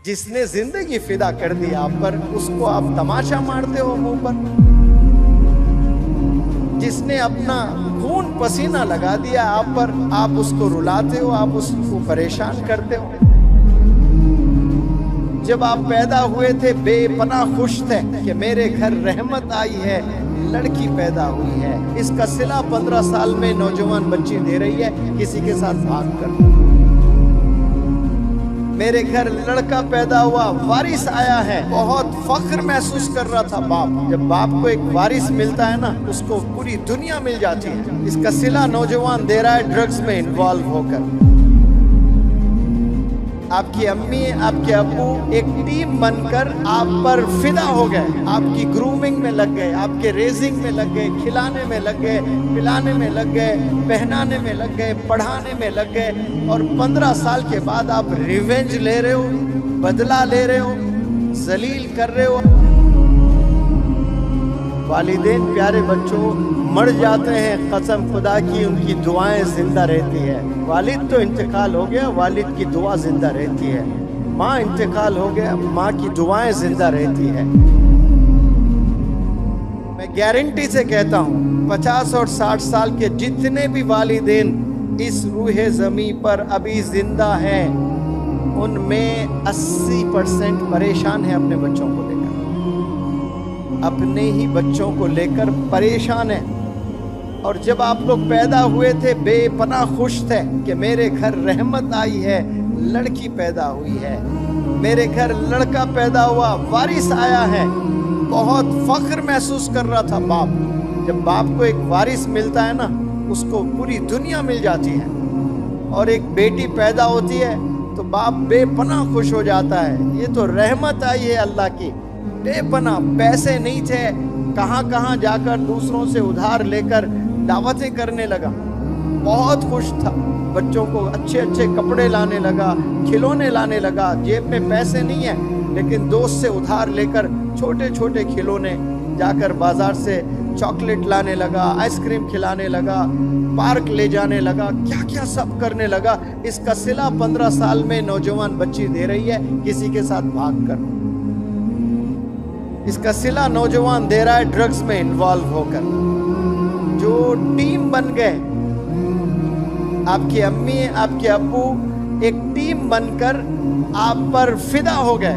جس نے زندگی فدا کر دی آپ پر، اس کو آپ تماشا مارتے ہو منہ پر۔ جس نے اپنا خون پسینہ لگا دیا آپ پر، آپ اس کو رلاتے ہو، آپ اس کو پریشان کرتے ہو۔ جب آپ پیدا ہوئے تھے بے پناہ خوش تھے کہ میرے گھر رحمت آئی ہے، لڑکی پیدا ہوئی ہے۔ اس کا صلہ 15 سال میں نوجوان بچی دے رہی ہے کسی کے ساتھ بھاگ کر۔ میرے گھر لڑکا پیدا ہوا، وارث آیا ہے، بہت فخر محسوس کر رہا تھا باپ۔ جب باپ کو ایک وارث ملتا ہے نا، اس کو پوری دنیا مل جاتی ہے۔ اس کا صلہ نوجوان دے رہا ہے ڈرگز میں انوالو ہو کر۔ آپ کی امی، آپ کے ابو ایک ٹیم بن کر آپ پر فدا ہو گئے، آپ کی گرومنگ میں لگ گئے، آپ کے ریزنگ میں لگ گئے، کھلانے میں لگ گئے، پلانے میں لگ گئے، پہنانے میں لگ گئے، پڑھانے میں لگ گئے، اور 15 سال کے بعد آپ ریونج لے رہے ہو، بدلہ لے رہے ہو، ذلیل کر رہے ہو۔ والدین پیارے بچوں مر جاتے ہیں، قسم خدا کی ان کی دعائیں زندہ رہتی ہے۔ والد تو انتقال ہو گیا، والد کی دعا زندہ رہتی ہے۔ ماں انتقال ہو گیا، ماں کی دعائیں زندہ رہتی ہے۔ میں گارنٹی سے کہتا ہوں 50 اور 60 سال کے جتنے بھی والدین اس روح زمین پر ابھی زندہ ہیں، ان میں 80% پریشان ہیں اپنے بچوں کو لے کر، اپنے ہی بچوں کو لے کر پریشان ہیں۔ اور جب آپ لوگ پیدا ہوئے تھے بے پناہ خوش تھے کہ میرے گھر رحمت آئی ہے، لڑکی پیدا ہوئی ہے۔ میرے گھر لڑکا پیدا ہوا، وارث آیا ہے، بہت فخر محسوس کر رہا تھا باپ۔ جب باپ کو ایک وارث ملتا ہے نا، اس کو پوری دنیا مل جاتی ہے۔ اور ایک بیٹی پیدا ہوتی ہے تو باپ بے پناہ خوش ہو جاتا ہے، یہ تو رحمت آئی ہے اللہ کی۔ بے پناہ پیسے نہیں تھے، کہاں کہاں جا کر دوسروں سے ادھار لے کر دعوتیں کرنے لگا، بہت خوش تھا، بچوں کو اچھے اچھے کپڑے لانے لگا، کھلونے لانے لگا۔ جیب میں پیسے نہیں ہیں لیکن دوست سے ادھار لے کر چھوٹے چھوٹے کھلونے، جا کر بازار سے چاکلیٹ لانے لگا، آئس کریم کھلانے لگا، پارک لے جانے لگا، کیا کیا سب کرنے لگا۔ اس کا صلہ 15 سال میں نوجوان بچی دے رہی ہے کسی کے ساتھ بھاگ کر۔ اس کا صلہ نوجوان دے رہا ہے ڈرگز میں انوالو ہو کر۔ جو ٹیم بن گئے، آپ کی امی، آپ کے ابو ایک ٹیم بن کر آپ پر فدا ہو گئے،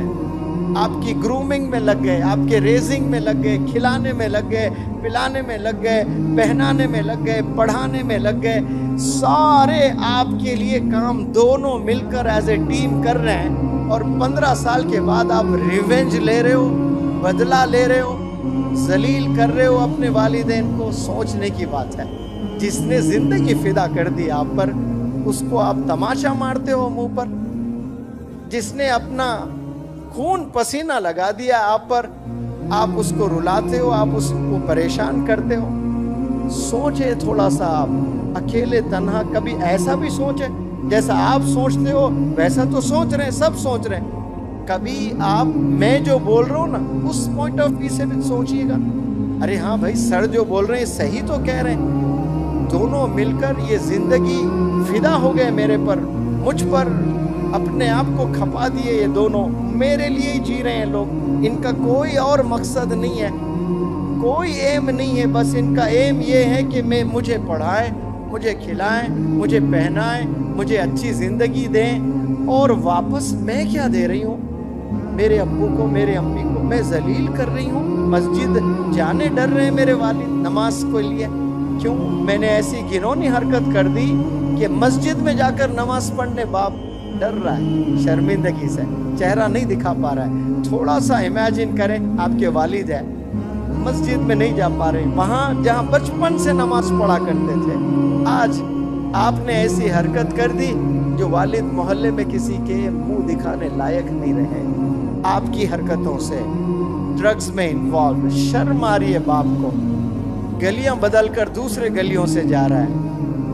آپ کی گرومنگ میں لگ گئے، آپ کے ریزنگ میں لگ گئے، کھلانے میں لگ گئے، پلانے میں لگ گئے، پہنانے میں لگ گئے، پڑھانے میں لگ گئے، سارے آپ کے لیے کام دونوں مل کر ایز اے ٹیم کر رہے ہیں۔ اور 15 سال کے بعد آپ ریونج لے رہے ہو، بدلہ لے رہے ہو، ذلیل کر رہے ہو اپنے والدین کو۔ سوچنے کی بات ہے، جس نے زندگی فدا کر دی آپ پر، اس کو آپ تماشا مارتے ہو منہ پر۔ جس نے اپنا خون پسینہ لگا دیا آپ پر، آپ اس کو رلاتے ہو، آپ اس کو پریشان کرتے ہو۔ سوچے تھوڑا سا، آپ اکیلے تنہا کبھی ایسا بھی سوچے، جیسا آپ سوچتے ہو ویسا تو سوچ رہے ہیں، سب سوچ رہے ہیں۔ کبھی آپ میں جو بول رہا ہوں نا، اس پوائنٹ آف ویو سے بھی سوچئے گا، ارے ہاں بھائی سر جو بول رہے ہیں صحیح تو کہہ رہے ہیں۔ دونوں مل کر یہ زندگی فدا ہو گئے میرے پر، مجھ پر اپنے آپ کو کھپا دیے۔ یہ دونوں میرے لیے ہی جی رہے ہیں لوگ، ان کا کوئی اور مقصد نہیں ہے، کوئی ایم نہیں ہے، بس ان کا ایم یہ ہے کہ مجھے پڑھائیں، مجھے کھلائیں، مجھے پہنائیں، مجھے اچھی زندگی دیں۔ اور واپس میں کیا دے رہی ہوں؟ میرے ابو کو، میرے امی کو میں ذلیل کر رہی ہوں۔ مسجد جانے ڈر رہے ہیں میرے والد نماز کے لیے۔ کیوں؟ میں نے ایسی گھنونی حرکت کر دی کہ مسجد میں جا کر نماز پڑھنے باپ ڈر رہا ہے، شرمندگی سے چہرہ نہیں دکھا پا رہا ہے۔ تھوڑا سا امیجن کریں، آپ کے والد ہیں، مسجد میں نہیں جا پا رہے، وہاں جہاں بچپن سے نماز پڑھا کرتے تھے، آج آپ نے ایسی حرکت کر دی جو والد محلے میں کسی کے منہ دکھانے لائق نہیں رہے۔ آپ کی حرکتوں سے ڈرگز میں انوالو، شرم آ رہی ہے باپ کو، گلیاں بدل کر دوسرے گلیوں سے جا رہا ہے۔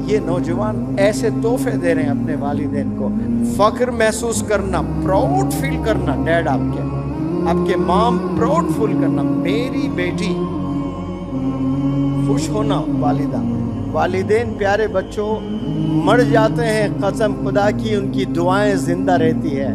یہ نوجوان ایسے تحفے دے رہے ہیں اپنے والدین کو، فخر محسوس کرنا، پراؤڈ فیل کرنا، ڈیڈ آپ کے مام پراؤڈ فیل کرنا، میری بیٹی، خوش ہونا والدہ۔ والدین پیارے بچوں مر جاتے ہیں، قسم خدا کی ان کی دعائیں زندہ رہتی ہے۔